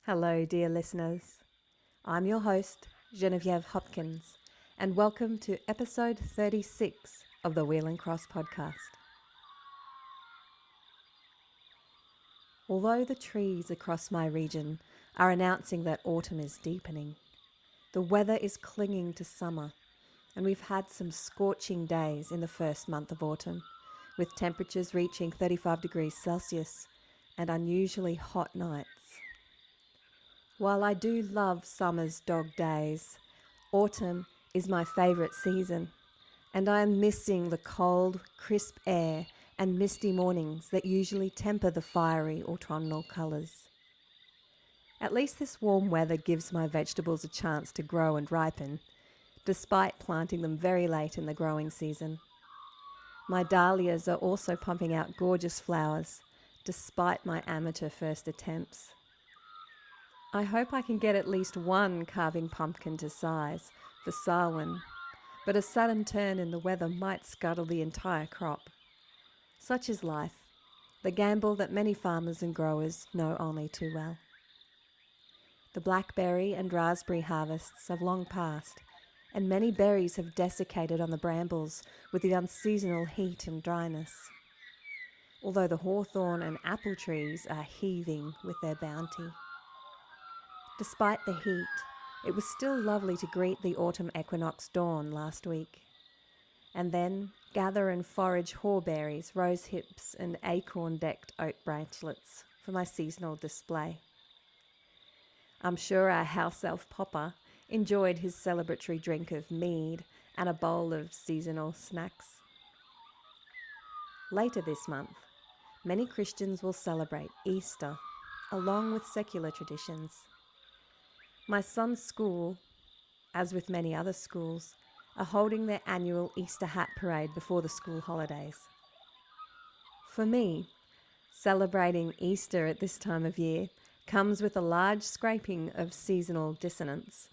Hello, dear listeners. I'm your host, Genevieve Hopkins, and welcome to episode 36 of the Wheel and Cross podcast. Although the trees across my region are announcing that autumn is deepening, the weather is clinging to summer, and we've had some scorching days in the first month of autumn, with temperatures reaching 35 degrees Celsius and unusually hot nights. While I do love summer's dog days, autumn is my favourite season, and I am missing the cold, crisp air and misty mornings that usually temper the fiery autumnal colours. At least this warm weather gives my vegetables a chance to grow and ripen, despite planting them very late in the growing season. My dahlias are also pumping out gorgeous flowers, despite my amateur first attempts. I hope I can get at least one carving pumpkin to size for Samhain, but a sudden turn in the weather might scuttle the entire crop. Such is life, the gamble that many farmers and growers know only too well. The blackberry and raspberry harvests have long passed, and many berries have desiccated on the brambles with the unseasonal heat and dryness. Although the hawthorn and apple trees are heaving with their bounty. Despite the heat, it was still lovely to greet the autumn equinox dawn last week, and then gather and forage hawberries, rose hips, and acorn-decked oak branchlets for my seasonal display. I'm sure our house elf Popper enjoyed his celebratory drink of mead and a bowl of seasonal snacks. Later this month, many Christians will celebrate Easter, along with secular traditions. My son's school, as with many other schools, are holding their annual Easter hat parade before the school holidays. For me, celebrating Easter at this time of year comes with a large scraping of seasonal dissonance.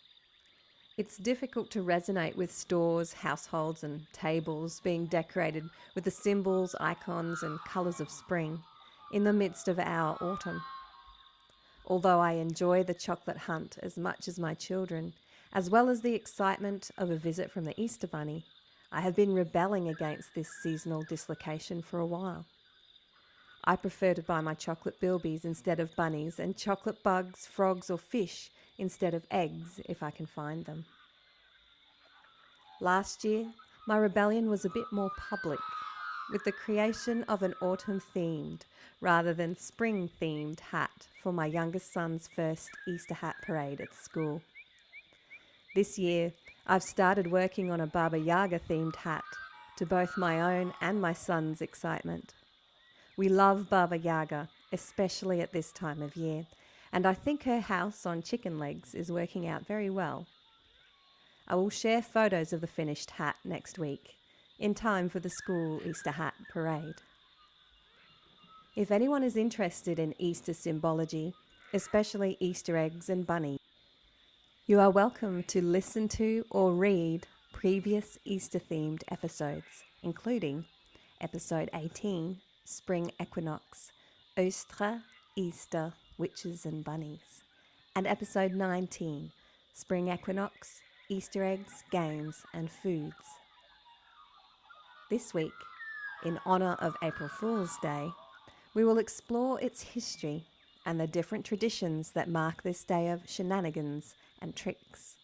It's difficult to resonate with stores, households, and tables being decorated with the symbols, icons, and colours of spring in the midst of our autumn. Although I enjoy the chocolate hunt as much as my children, as well as the excitement of a visit from the Easter Bunny, I have been rebelling against this seasonal dislocation for a while. I prefer to buy my chocolate bilbies instead of bunnies, and chocolate bugs, frogs, or fish instead of eggs if I can find them. Last year, my rebellion was a bit more public, with the creation of an autumn-themed rather than spring-themed hat for my youngest son's first Easter hat parade at school. This year, I've started working on a Baba Yaga-themed hat, to both my own and my son's excitement. We love Baba Yaga, especially at this time of year, and I think her house on chicken legs is working out very well. I will share photos of the finished hat next week, in time for the school Easter hat parade. If anyone is interested in Easter symbology, especially Easter eggs and bunnies, you are welcome to listen to or read previous Easter-themed episodes, including episode 18, Spring Equinox, Oestra, Easter, Witches and Bunnies, and episode 19, Spring Equinox, Easter Eggs, Games and Foods. This week, in honour of April Fool's Day, we will explore its history and the different traditions that mark this day of shenanigans and tricks.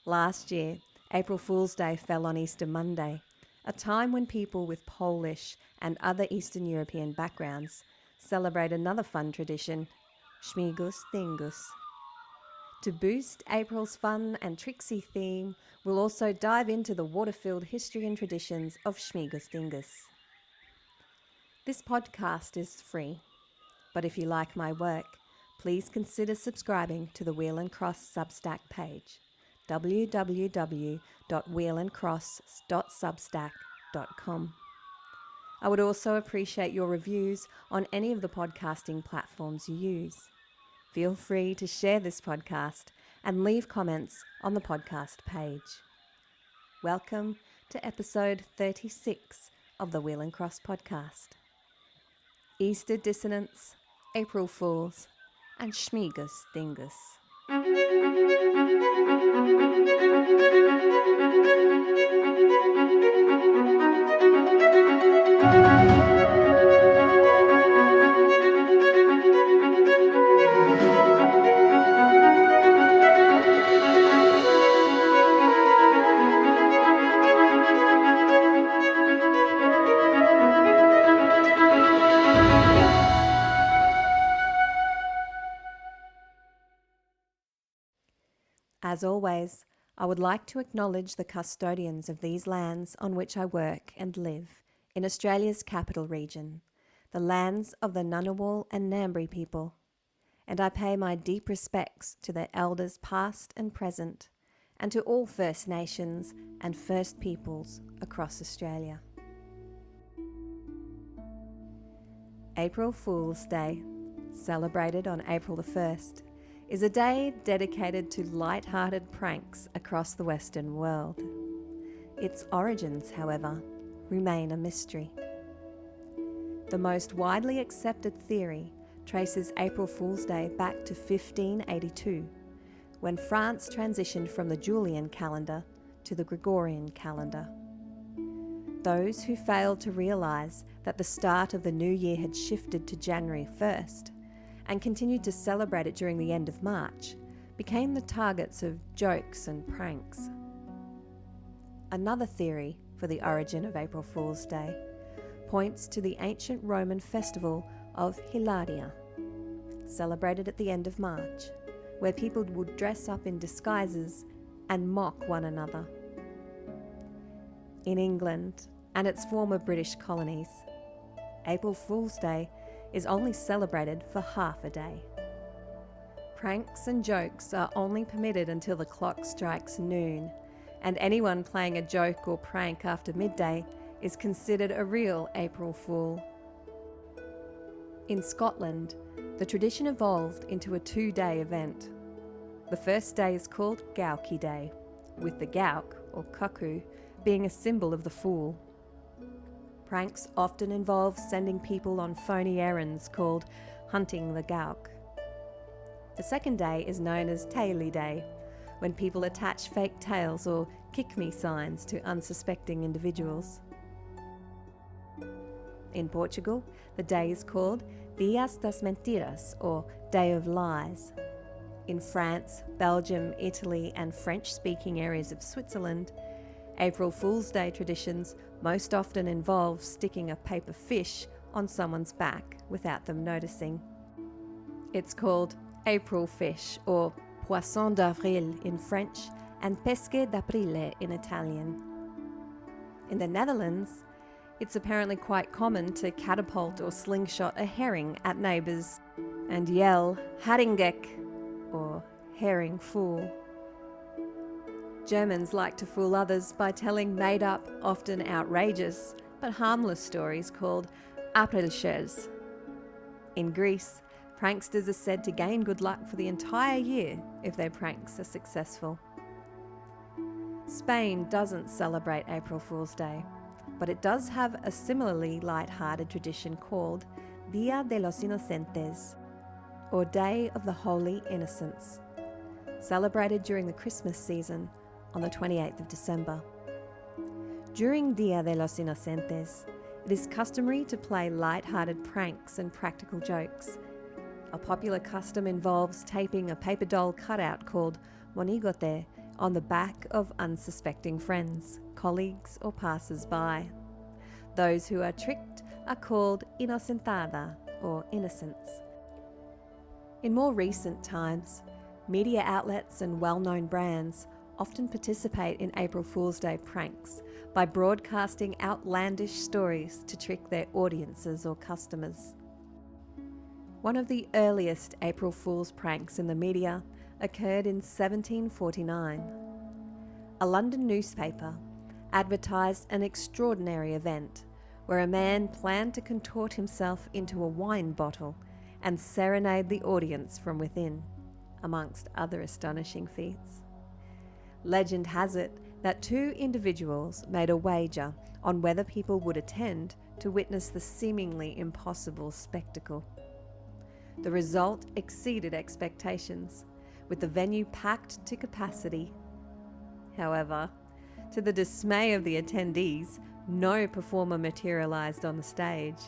Last year, April Fool's Day fell on Easter Monday, a time when people with Polish and other Eastern European backgrounds celebrate another fun tradition, Śmigus Dingus. To boost April's fun and tricksy theme, we'll also dive into the water-filled history and traditions of Śmigus Dingus. This podcast is free, but if you like my work, please consider subscribing to the Wheel and Cross Substack page, www.wheelandcross.substack.com. I would also appreciate your reviews on any of the podcasting platforms you use. Feel free to share this podcast and leave comments on the podcast page. Welcome to episode 36 of the Wheel and Cross podcast. Easter Dissonance, April Fools, and Śmigus Dingus. As always, I would like to acknowledge the custodians of these lands on which I work and live in Australia's capital region, the lands of the Ngunnawal and Ngambri people, and I pay my deep respects to their elders past and present, and to all First Nations and First Peoples across Australia. April Fool's Day, celebrated on April the 1st, is a day dedicated to light-hearted pranks across the Western world. Its origins, however, remain a mystery. The most widely accepted theory traces April Fool's Day back to 1582, when France transitioned from the Julian calendar to the Gregorian calendar. Those who failed to realise that the start of the new year had shifted to January 1st and continued to celebrate it during the end of March, became the targets of jokes and pranks. Another theory for the origin of April Fool's Day points to the ancient Roman festival of Hilaria, celebrated at the end of March, where people would dress up in disguises and mock one another. In England and its former British colonies, April Fool's Day is only celebrated for half a day. Pranks and jokes are only permitted until the clock strikes noon, and anyone playing a joke or prank after midday is considered a real April Fool. In Scotland, the tradition evolved into a 2-day event. The first day is called Gowkie Day, with the gowk, or cuckoo, being a symbol of the fool. Pranks often involve sending people on phony errands called hunting the gowk. The second day is known as Taily Day, when people attach fake tails or kick-me signs to unsuspecting individuals. In Portugal, the day is called Dias das Mentiras, or Day of Lies. In France, Belgium, Italy, and French-speaking areas of Switzerland, April Fool's Day traditions most often involve sticking a paper fish on someone's back without them noticing. It's called April fish, or Poisson d'avril in French, and Pesche d'aprile in Italian. In the Netherlands, it's apparently quite common to catapult or slingshot a herring at neighbours and yell haringek, or herring fool. Germans like to fool others by telling made-up, often outrageous, but harmless stories called Aprilsches. In Greece, pranksters are said to gain good luck for the entire year if their pranks are successful. Spain doesn't celebrate April Fool's Day, but it does have a similarly light-hearted tradition called Dia de los Inocentes, or Day of the Holy Innocents, celebrated during the Christmas season on the 28th of December. During Dia de los Inocentes, it is customary to play light-hearted pranks and practical jokes. A popular custom involves taping a paper doll cutout called monigote on the back of unsuspecting friends, colleagues, or passers-by. Those who are tricked are called inocentada, or innocents. In more recent times, media outlets and well-known brands often participate in April Fool's Day pranks by broadcasting outlandish stories to trick their audiences or customers. One of the earliest April Fool's pranks in the media occurred in 1749. A London newspaper advertised an extraordinary event where a man planned to contort himself into a wine bottle and serenade the audience from within, amongst other astonishing feats. Legend has it that 2 individuals made a wager on whether people would attend to witness the seemingly impossible spectacle. The result exceeded expectations, with the venue packed to capacity. However, to the dismay of the attendees, no performer materialised on the stage.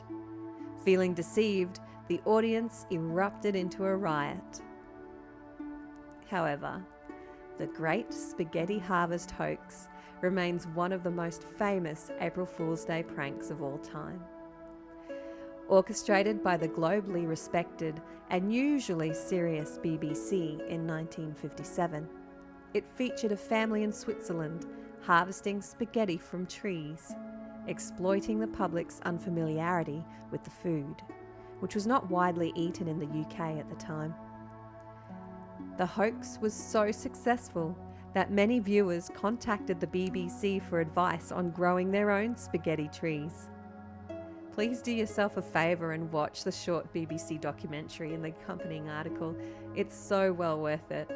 Feeling deceived, the audience erupted into a riot. However, the Great Spaghetti Harvest hoax remains one of the most famous April Fool's Day pranks of all time. Orchestrated by the globally respected and usually serious BBC in 1957, it featured a family in Switzerland harvesting spaghetti from trees, exploiting the public's unfamiliarity with the food, which was not widely eaten in the UK at the time. The hoax was so successful that many viewers contacted the BBC for advice on growing their own spaghetti trees. Please do yourself a favour and watch the short BBC documentary and the accompanying article. It's so well worth it.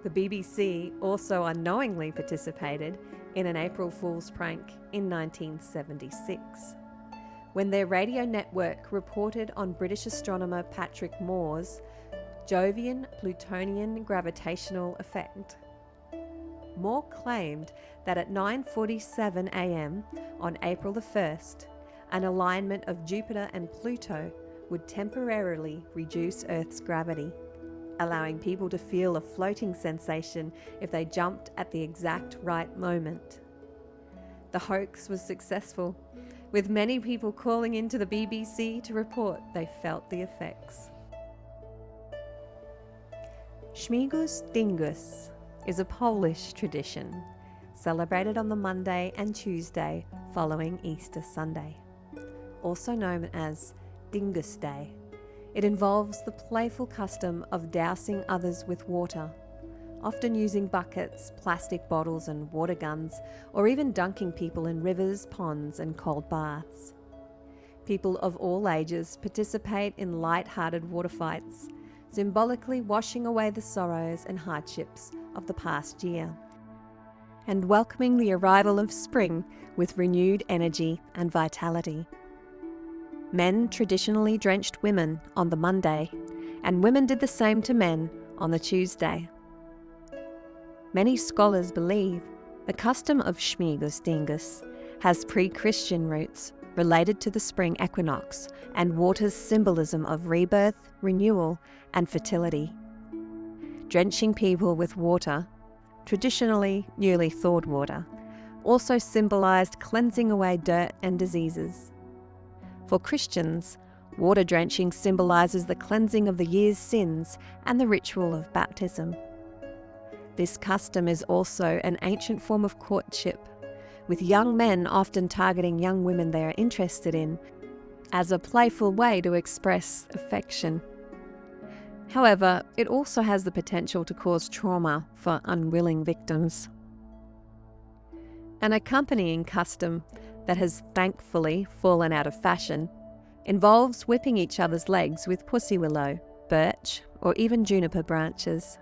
The BBC also unknowingly participated in an April Fool's prank in 1976, when their radio network reported on British astronomer Patrick Moore's Jovian Plutonian gravitational effect. Moore claimed that at 9:47 a.m. on April the 1st, an alignment of Jupiter and Pluto would temporarily reduce Earth's gravity, allowing people to feel a floating sensation if they jumped at the exact right moment. The hoax was successful, with many people calling into the BBC to report they felt the effects. Śmigus Dingus is a Polish tradition celebrated on the Monday and Tuesday following Easter Sunday, also known as Dyngus Day. It involves the playful custom of dousing others with water, often using buckets, plastic bottles and water guns, or even dunking people in rivers, ponds and cold baths. People of all ages participate in light-hearted water fights, symbolically washing away the sorrows and hardships of the past year, and welcoming the arrival of spring with renewed energy and vitality. Men traditionally drenched women on the Monday, and women did the same to men on the Tuesday. Many scholars believe the custom of Śmigus Dingus has pre-Christian roots related to the spring equinox and water's symbolism of rebirth, renewal, and fertility. Drenching people with water, traditionally newly thawed water, also symbolised cleansing away dirt and diseases. For Christians, water drenching symbolises the cleansing of the year's sins and the ritual of baptism. This custom is also an ancient form of courtship, with young men often targeting young women they are interested in as a playful way to express affection. However, it also has the potential to cause trauma for unwilling victims. An accompanying custom that has thankfully fallen out of fashion involves whipping each other's legs with pussy willow, birch, or even juniper branches.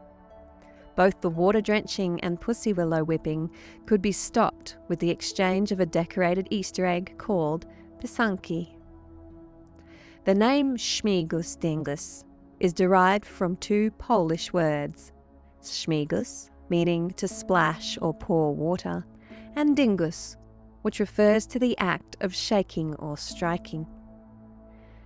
Both the water drenching and pussy willow whipping could be stopped with the exchange of a decorated Easter egg called pisanki. The name Śmigus Dingus is derived from two Polish words, śmigus, meaning to splash or pour water, and dingus, which refers to the act of shaking or striking.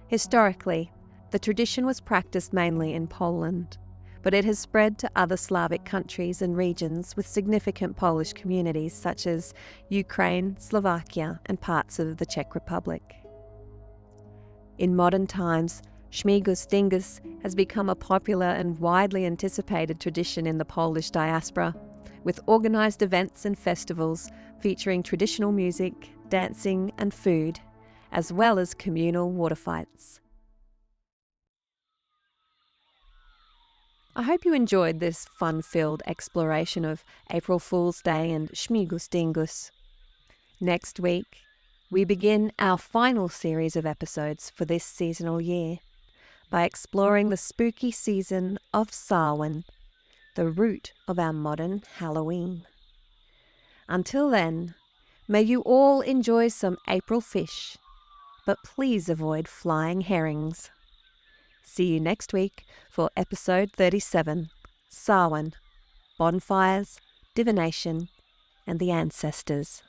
Historically, the tradition was practiced mainly in Poland, but it has spread to other Slavic countries and regions with significant Polish communities such as Ukraine, Slovakia, and parts of the Czech Republic. In modern times, Śmigus Dingus has become a popular and widely anticipated tradition in the Polish diaspora, with organised events and festivals featuring traditional music, dancing and food, as well as communal water fights. I hope you enjoyed this fun-filled exploration of April Fool's Day and Śmigus Dingus. Next week, we begin our final series of episodes for this seasonal year by exploring the spooky season of Samhain, the root of our modern Halloween. Until then, may you all enjoy some April fish, but please avoid flying herrings. See you next week for episode 37, Samhain, Bonfires, Divination, and the Ancestors.